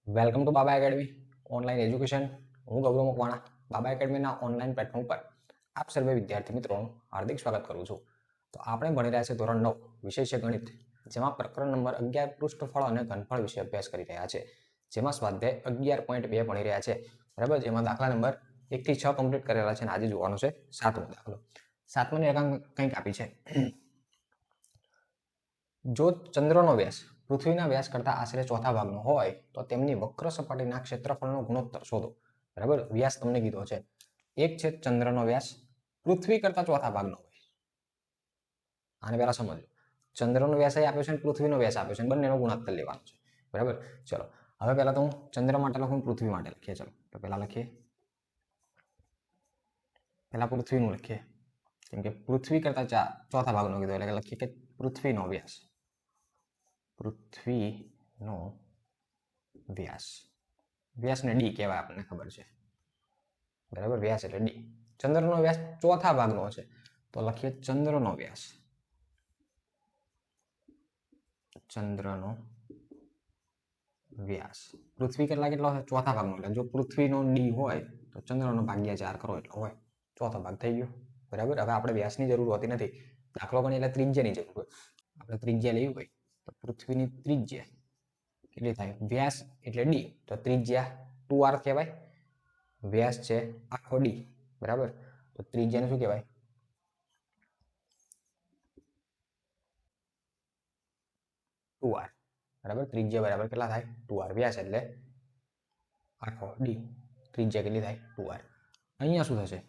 Welcome to Baba academy online education. હું ગૌરવ મકવાણા બાબા એકેડમીના online platform પર આપ સર્વે વિદ્યાર્થી મિત્રોનું હાર્દિક સ્વાગત કરું છું. તો આપણે ભણી રહ્યા છીએ ધોરણ 9 વિષય છે ગણિત, જેમાં પ્રકરણ નંબર 11 પૃષ્ઠફળ અને ઘનફળ વિશે અભ્યાસ કરી રહ્યા છે. જેમાં સ્વાધ્યાય 11.2 ભણી રહ્યા છે. બરાબર, જેમાં દાખલા નંબર 1 થી 6 કમ્પ્લીટ કરેલા છે અને આજે જોવાનો છે 7મો દાખલો. 7માની રકમ કંઈક આપી છે. જો ચંદ્રનો વ્યાસ પૃથ્વીના વ્યાસ કરતા આશરે ચોથા ભાગનો હોય તો તેમની વક્ર સપાટીના ક્ષેત્રફળનો ગુણોત્તર શોધો. બરાબર, વ્યાસ તમને કીધો છે. એક છે ચંદ્રનો વ્યાસ પૃથ્વી કરતા ચોથા ભાગનો હોય. આને પહેલા સમજો, ચંદ્રનો વ્યાસ આપ્યો છે અને પૃથ્વીનો વ્યાસ આપ્યો છે, બંનેનો ગુણોત્તર લેવાનો છે. બરાબર, ચલો હવે પહેલા તો હું ચંદ્ર માટે લખું, પૃથ્વી માટે લખીએ. ચલો તો પહેલા લખીએ, પહેલા પૃથ્વીનું લખીએ, કેમ કે પૃથ્વી કરતા ચોથા ભાગનો કીધો એટલે લખીએ કે પૃથ્વીનો વ્યાસ, પૃથ્વીનો વ્યાસ, વ્યાસને ડી કહેવાય, આપણને ખબર છે. બરાબર, વ્યાસ એટલે ડી. ચંદ્રનો વ્યાસ ચોથા ભાગનો છે તો લખીએ ચંદ્રનો વ્યાસ, ચંદ્રનો વ્યાસ. પૃથ્વી કેટલો છે? ચોથા ભાગનો. એટલે જો પૃથ્વીનો ડી હોય તો ચંદ્રનો ભાગ્યા 4 કરો એટલો હોય, ચોથો ભાગ થઈ ગયો. બરાબર, હવે આપણે વ્યાસની જરૂર હોતી નથી, દાખલો ગણીએ એટલે ત્રિજ્યાની જરૂર હોય. આપણે ત્રિજ્યા લેવી હોય તો પૃથ્વીની ત્રિજ્યા કેટલી થાય? વ્યાસ એટલે ડી તો ત્રિજ્યા 2r કહેવાય. વ્યાસ છે આખો ડી, બરાબર, તો ત્રિજ્યાને શું કહેવાય? 2r. બરાબર, ત્રિજ્યા બરાબર કેટલા થાય? 2r. વ્યાસ એટલે આખો ડી, ત્રિજ્યા કેટલી થાય? 2r. અહીંયા શું થશે?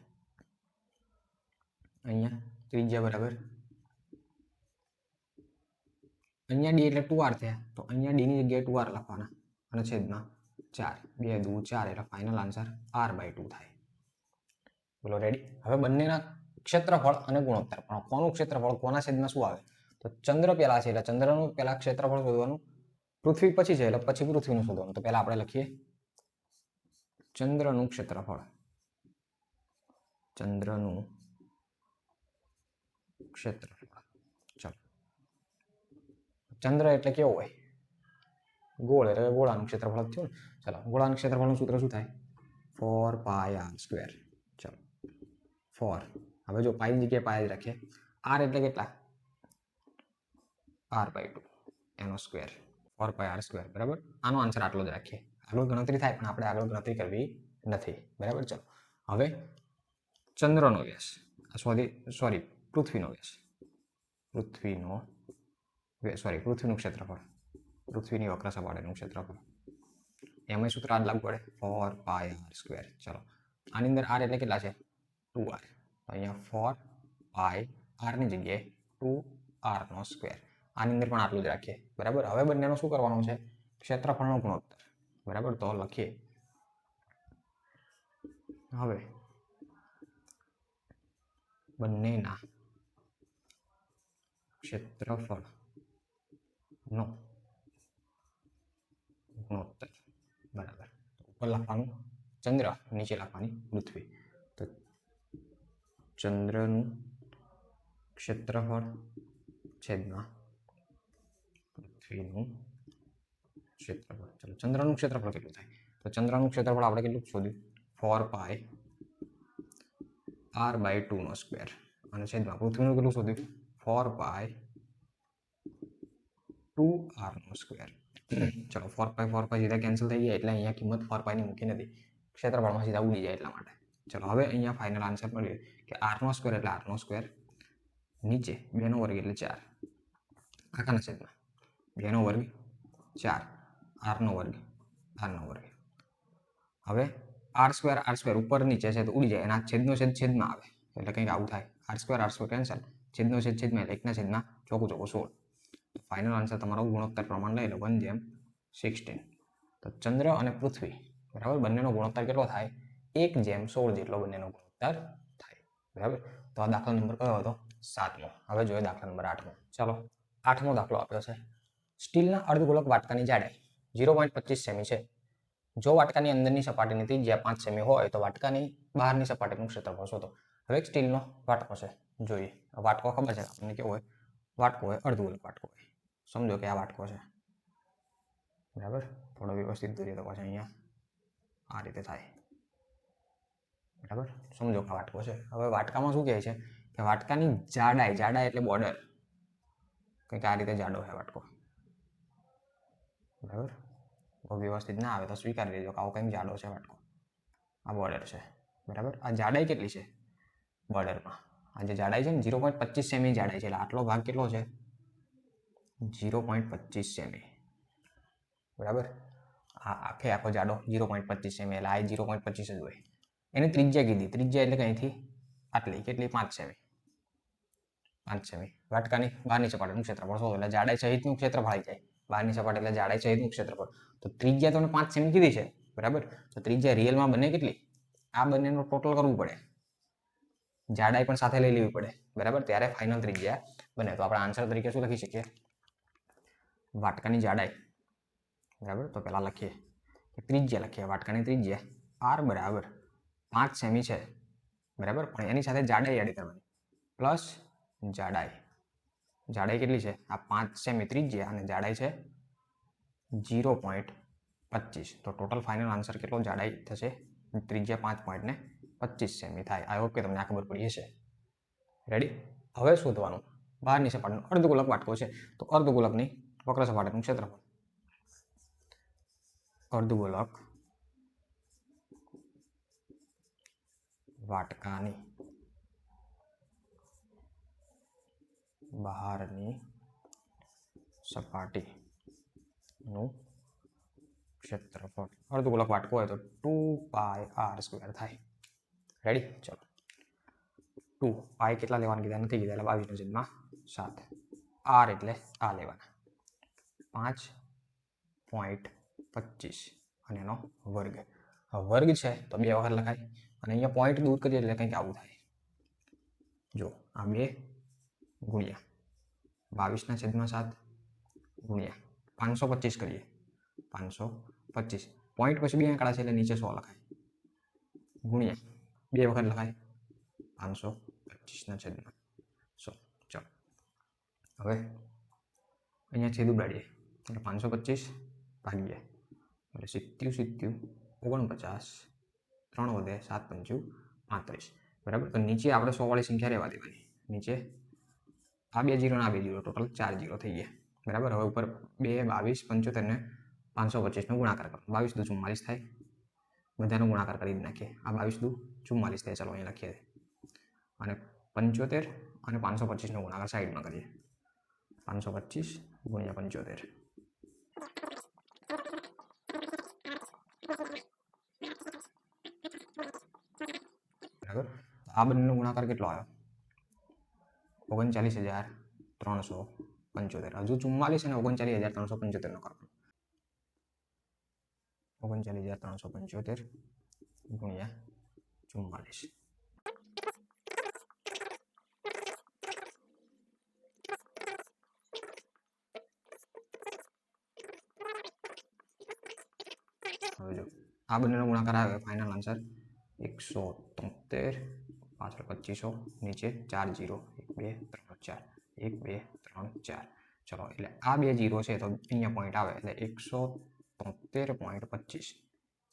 અહીંયા ત્રિજ્યા બરાબર, અહીંયા ડી એટલે 2r થયા, તો અહીંયા ડી ની જગ્યાએ 2r લખવાના અને છેદમાં 4. 2 દુ 4 એટલે ફાઇનલ આન્સર r/2 થાય. બોલો રેડી? હવે બંનેના ક્ષેત્રફળ અને ગુણોત્તર. પણ કોનું ક્ષેત્રફળ કોના છેદમાં શું આવે? તો ચંદ્ર પહેલા છે એટલે ચંદ્રનું પહેલા ક્ષેત્રફળ શોધવાનું, પૃથ્વી પછી છે એટલે પછી પૃથ્વીનું શોધવાનું. તો પહેલા આપણે લખીએ ચંદ્રનું ક્ષેત્રફળ, ચંદ્રનું ક્ષેત્રફળ. ચલો, ચંદ્ર એટલે કેવો હોય? ગોળ, એટલે ગોળાનું ક્ષેત્રફળ થયું ને. ચલો, ગોળાનું ક્ષેત્રફળનું સૂત્ર શું થાય? 4πr². ચલો 4. હવે જો પાઈની જગ્યાએ પાઈ જ રાખીએ. r એટલે કેટલા? r/2 એનો સ્ક્વેર, 4πr². બરાબર, આનો આન્સર આટલો જ રાખીએ. આગળ ગણતરી થાય પણ આપણે આગળ ગણતરી કરવી નથી. બરાબર, ચલો હવે ચંદ્રનો વ્યાસ, સોરી પૃથ્વીનો વ્યાસ, પૃથ્વીનું ક્ષેત્રફળ, પૃથ્વીની વક્ર સપાટીનું ક્ષેત્રફળ. એમાં સૂત્ર આ જ લાગુ પડે, 4πr². ચલો, આની અંદર r એટલે કેટલા છે? 2r. તો અહીંયા 4πr ની જગ્યાએ 2r². આની અંદર પણ આટલું જ રાખીએ. બરાબર, હવે બંનેનો શું કરવાનો છે? ક્ષેત્રફળનો ગુણોત્તર. બરાબર, તો લખીએ હવે બંનેના ક્ષેત્રફળનો ગુણોત્તર. બરાબર, ઉપર લખવાનું ચંદ્ર, નીચે લખવાની પૃથ્વી. તો ચંદ્રનું ક્ષેત્રફળ છેદમાં પૃથ્વીનું ક્ષેત્રફળ. ચલો, ચંદ્રનું ક્ષેત્રફળ કેટલું થાય? તો ચંદ્રનું ક્ષેત્રફળ આપણે કેટલું શોધ્યું? 4πr/2² અને છેદમાં પૃથ્વીનું કેટલું શોધ્યું? 4π2r². ચલો, 4π સીધા કેન્સલ થઈ ગયા એટલે અહીંયા કિંમત 4π ની મૂકી નથી, ક્ષેત્રફળમાં સીધા ઉડી જાય એટલા માટે. ચલો, હવે અહીંયા ફાઇનલ આન્સર મળ્યો કે r² એટલે r², નીચે 2 નો વર્ગ એટલે 4, આખાના છેદમાં 2 નો વર્ગ 4, r નો વર્ગ r². હવે r² ઉપર નીચે છે તો ઉડી જાય, એના છેદનો છેદ છેદમાં આવે એટલે કંઈક આવું થાય. r² કેન્સલ, છેદનો છેદ છેદમાં એટલે 1/4, ચોકું 16. ફાઇનલ આન્સર તમારો ગુણોત્તર પ્રમાણ લઈ લો 1/16. તો ચંદ્ર અને પૃથ્વી, બરાબર, બંનેનો ગુણોત્તર કેટલો થાય? 1/16 જેટલો બંનેનો ગુણોત્તર થાય. બરાબર, તો આ દાખલા નંબર કયો હતો? 7મો. હવે જોઈએ દાખલા નંબર 8મો. ચાલો, 8મો દાખલો આપ્યો છે. સ્ટીલના અર્ધગોલક વાટકાની જાડાઈ 0.25 સેમી છે. જો વાટકાની અંદરની સપાટીની ત્રિજ્યા 5 સેમી હોય તો વાટકાની બહારની સપાટીનું ક્ષેત્રફળ શોધો. હવે એક સ્ટીલનો વાટકો છે, જોઈએ. વાટકો ખબર છે આપણને કેવો હોય? વાટકો હોય, અર્ધગોલક વાટકો હોય. સમજો કે આ વાટકો છે, બરાબર. થોડો વ્યવસ્થિત દોરીએ તો પછી અહીંયા આ રીતે થાય. બરાબર, સમજો કે વાટકો છે. હવે વાટકામાં શું કહે છે કે વાટકાની જાડાઈ એટલે બોર્ડર, કંઈક આ રીતે જાડો છે વાટકો. બરાબર, વ્યવસ્થિત ના આવે તો સ્વીકારી લેજો કે આવો કંઈક જાડો છે વાટકો. આ બોર્ડર છે. બરાબર, આ જાડાઈ કેટલી છે બોર્ડરમાં? આ જે જાડાઈ છે ને 0.25 સેમી જાડાઈ છે. એટલે આટલો ભાગ કેટલો છે? 0.25 સેમી. બરાબર, આખો જાડો 0.25 સેમી, એટલે આ 0.25 જ હોય. એની ત્રિજ્યા કીધી. ત્રિજ્યા એટલે કંઈથી આટલી, કેટલી? 5 સેમી. 5 સેમી. વાટકાની બહારની સપાટીનું ક્ષેત્રફળ શોધો. એટલે જાડાઈ સહિતનું ક્ષેત્રફળ આવી જાય. બહારની સપાટી એટલે જાડાઈ સહિતનું ક્ષેત્રફળ. તો ત્રિજ્યા તમને 5 સેમી કીધી છે. બરાબર, તો ત્રિજ્યા રિયલમાં બને કેટલી? આ બંનેનું ટોટલ કરવું પડે, જાડાઈ પણ સાથે લઈ લેવી પડે. બરાબર, ત્યારે ફાઇનલ ત્રિજ્યા બને. તો આપણે આન્સર તરીકે શું લખી શકીએ? વાટકાની જાડાઈ. બરાબર, તો પહેલા લખીએ કે ત્રિજ્યા લખીએ. વાટકાની ત્રિજ્યા r બરાબર 5 સેમી છે. બરાબર, પણ એની સાથે જાડાઈ એડ કરવાની, પ્લસ જાડાઈ કેટલી છે? આ 5 સેમી ત્રિજ્યા અને જાડાઈ છે 0.25. તો ટોટલ ફાઇનલ આન્સર કેટલો જાડાઈ થશે? ત્રિજ્યા 5.25 સેમી થાય. આઈ હોપ કે તમને આ ખબર પડી હશે. રેડી? હવે શોધવાનું બહારની સપાટીનું અર્ધગોલક વાટકો છે. તો અર્ધગોલકની વક્ર સપાટીનું ક્ષેત્રફળ. અર્ધગોલક વાટકાની બહારની સપાટીનું ક્ષેત્રફળ. અર્ધગોલક વાટકો હોય તો 2πr² થાય. રેડી? ચલો, 2π કેટલા લેવાના કીધા? નથી કીધા, એટલે 22/7. r એટલે આ લેવાના 5.25 અને એનો વર્ગ. વર્ગ છે તો 2 વખત લખાય, અને અહીંયા પોઈન્ટ દૂર કરીએ એટલે કંઈક આવું થાય. જો આ 2 ગુણ્યા 22/7 ગુણ્યા 525 કરીએ. 525 પોઈન્ટ પછી 2 આંકડા છે એટલે નીચે 100 લખાય, ગુણ્યા 2 વખત લખાય 525/100. ચલો, હવે અહીંયા છેદ ઉડાડીએ એટલે 525 ભાગ્યે એટલે 70 49, 3 વધે 7 પંચું 35. બરાબર, તો નીચે આપણે 100 વાળી સંખ્યા રહેવા દેવાની. નીચે આ 2 0 ના 2 0, ટોટલ 4 0 થઈ ગયા. બરાબર, હવે ઉપર 2 22 75 ને 525 નો ગુણાકાર કરો. 22 દુ 44 થાય. બધાનો ગુણાકાર કરી નાખીએ. આ 22 દુ 44 થાય. ચાલો અહીંયા લખીએ. અને 75 અને 525 નો ગુણાકાર સાઈડમાં કરીએ. 525 ગુણ્યા 75. બરાબર, આ બંનેનો ગુણાકાર કેટલો આવ્યો? 39,375. હજુ 44 અને 39,375 નો કરો. 39,375 ગુણ્યા 44. હવે જો આ બંનેનો ગુણાકાર આવે, ફાઇનલ આન્સર 173, પાછળ 2500, નીચે 4 0, 1 2 3 4, 1 2 3 4. ચલો, એટલે આ 2 0 છે તો અહીંયા પોઈન્ટ આવે એટલે 173.25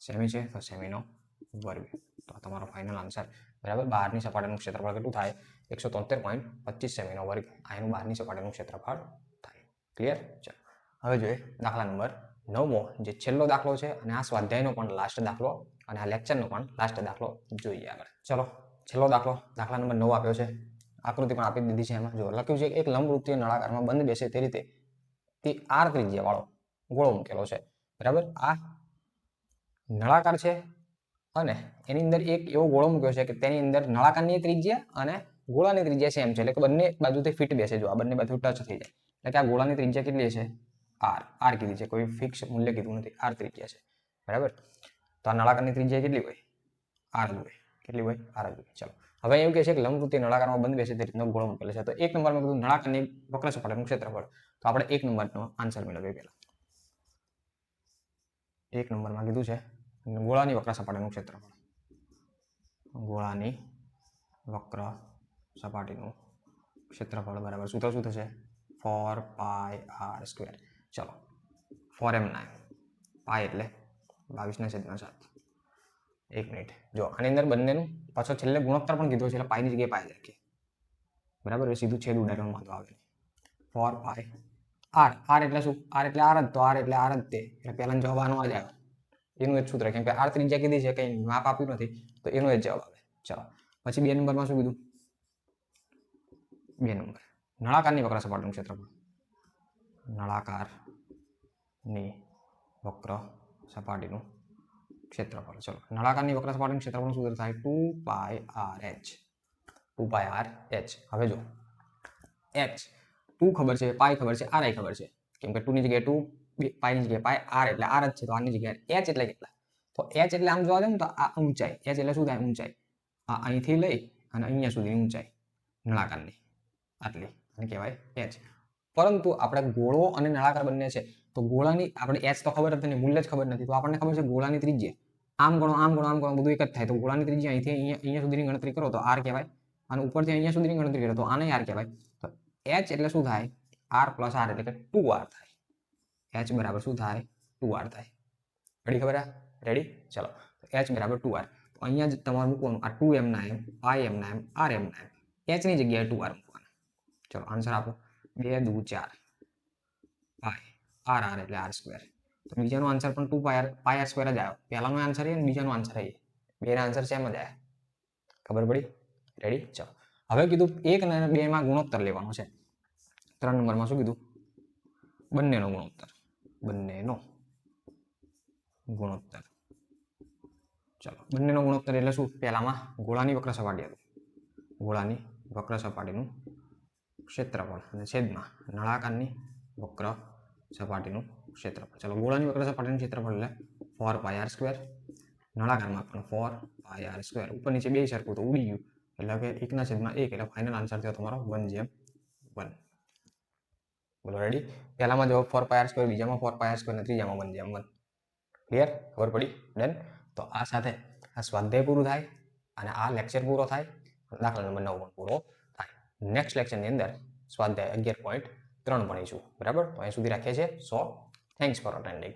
સેમી છે, તો સેમીનો વર્ગ. તો આ તમારો ફાઇનલ આન્સર. બરાબર, બહારની સપાટીનું ક્ષેત્રફળ કેટલું થાય? 173.25 સેમીનો વર્ગ. આ એનું બહારની સપાટીનું ક્ષેત્રફળ થાય. ક્લિયર? ચાલો, હવે જોઈએ દાખલા નંબર 9મો, જે છેલ્લો દાખલો છે, અને આ સ્વાધ્યાયનો પણ લાસ્ટ દાખલો, અને આ લેક્ચરનો પણ લાસ્ટ દાખલો જોઈએ આગળ. ચલો, છેલ્લો દાખલો, દાખલા નંબર 9 આપ્યો છે. આકૃતિ પણ આપી દીધી છે. એમાં જો લખ્યું છે એક લંબવૃત્તીય નળાકારમાં બંધ બેસે તે રીતે તે r ત્રિજ્યા વાળો ગોળો મૂકેલો છે. બરાબર, આ નળાકાર છે અને એની અંદર એક એવો ગોળો મૂક્યો છે કે તેની અંદર નળાકારની ત્રિજ્યા અને ગોળાની ત્રિજ્યા સેમ છે. એટલે કે બંને બાજુથી ફિટ બેસે. જો આ બંને બાજુ ટચ થઈ જાય એટલે કે આ ગોળાની ત્રિજ્યા કેટલી છે? r કીધી છે, કોઈ ફિક્સ મૂલ્ય કીધું નથી, r ત્રિજ્યા છે. બરાબર, તો આ નળાકારની ત્રિજ્યા કેટલી હોય? r જ હોય. કેટલી હોય? r જ હોય. ચલો, હવે એવું કહે છે કે લંબવૃત્તીય નળાકારમાં બંધ બેસે તે રીતનો ગોળો મૂકેલો છે. તો 1 નંબરમાં કીધું નળાકારની વક્ર સપાટીનું ક્ષેત્રફળ. તો આપણે 1 નંબરનો આન્સર મેળવીએ પહેલા. 1 નંબરમાં કીધું છે ગોળાની વક્ર સપાટીનું ક્ષેત્રફળ. ગોળાની વક્ર સપાટીનું ક્ષેત્રફળ બરાબર સૂત્ર શું થશે? 4πr². ચલો, 4m9 પાય એટલે 22/7. 1 મિનિટ જો આની અંદર બંનેનું પાછો છેલ્લે ગુણોત્તર પણ કીધો છે એટલે પાયની જગ્યાએ પાય લખીએ બરાબર એ સીધું છેદ ઉડાડવાનું વાંધો આવે નહીં 4 પાય આર એટલે શું આર એટલે આર જ તો આર એટલે આર જ તે એટલે પહેલાનો જવાબ આનો જ આવે એનું જ સૂત્ર કેમ કે આર ત્રિજ્યા કીધી છે કંઈ માપ આપ્યું નથી તો એનો જ જવાબ આવે ચાલો પછી 2 નંબરમાં શું કીધું 2 નંબર નળાકારની વક્ર સપાટીનું ક્ષેત્રફળ નળાકારની વક્ર સપાટીનું ક્ષેત્રફળ ચલો નળાકારની વક્ર સપાટીનું ક્ષેત્રફળનું સૂત્ર થાય 2πrh હવે જો h 2 ખબર છે પાઈ ખબર છે r ખબર છે કેમ કે 2 ની જગ્યાએ 2 પાઈની જગ્યાએ પાઈ r એટલે r જ છે તો r ની જગ્યાએ h એટલે કેટલા તો h એટલે આમ જોવા જાવ તો આ ઊંચાઈ h એટલે શું થાય ઊંચાઈ આ અહીંથી લઈ અને અહીંયા સુધીની ઊંચાઈ નળાકારની આટલી અને કહેવાય h પરંતુ આપણે ગોળો અને નળાકાર બંને છે તો ગોળાની આપણે h તો ખબર નથી મૂલ્ય જ ખબર નથી તો આપણને ખબર છે ગોળાની ત્રિજ્યા આમ ગણો બધું એક જ થાય તો ગોળાની ત્રિજ્યા અહીંથી અહીંયા સુધીની ગણતરી કરો તો r કહેવાય અને ઉપરથી અહીંયા સુધીની ગણતરી કરો તો આને r કહેવાય તો h એટલે શું થાય r + r એટલે કે 2r થાય h બરાબર શું થાય 2r થાય રેડી ખબર રેડી ચલો h બરાબર 2r તો અહીંયા જ તમારે મૂકવાનું આ 2m ના m i m ના m r m ના m h ની જગ્યાએ 2r મૂકવાનું ચલો આન્સર આપો 2 × 2 = 4 પાઈ r એટલે r². તો બીજાનો આન્સર પણ 2πr πr² જ આવ્યો પહેલાનો આન્સર એ અને બીજાનો આન્સર એ બેના આન્સર સેમ જ આવ્યા ખબર પડી રેડી ચલો હવે કીધું 1 અને 2 માં ગુણોત્તર લેવાનો છે 3 નંબરમાં શું કીધું બંનેનો ગુણોત્તર ચલો બંનેનો ગુણોત્તર એટલે શું પહેલામાં ગોળાની વક્ર સપાટી હતું ગોળાની વક્ર સપાટીનું ક્ષેત્રફળ અને છેદમાં નળાકારની વક્ર સપાટીનું ક્ષેત્રફળ ચલો ગોળાની વક્ર સપાટીનું ક્ષેત્રફળ એટલે 4πr². નળાકારમાં પણ 4πr² ઉપર નીચે બે સરખું તો ઉડી ગયું એટલે કે 1/1 એટલે ફાઇનલ આન્સર થયો તમારો 1/1 બોલો રેડી પહેલામાં જવાબ 4πr², બીજામાં 4πr² અને ત્રીજામાં 1/1 ક્લિયર ખબર પડી ડન તો આ સાથે આ સ્વાધ્યાય પૂરું થાય અને આ લેક્ચર પૂરો થાય દાખલા નંબર 9 પણ પૂરો થાય નેક્સ્ટ લેક્ચરની અંદર સ્વાધ્યાય 11.3 ભણીશું બરાબર તો અહીં સુધી રાખીએ છીએ સો થેન્ક્સ ફોર અટેન્ડિંગ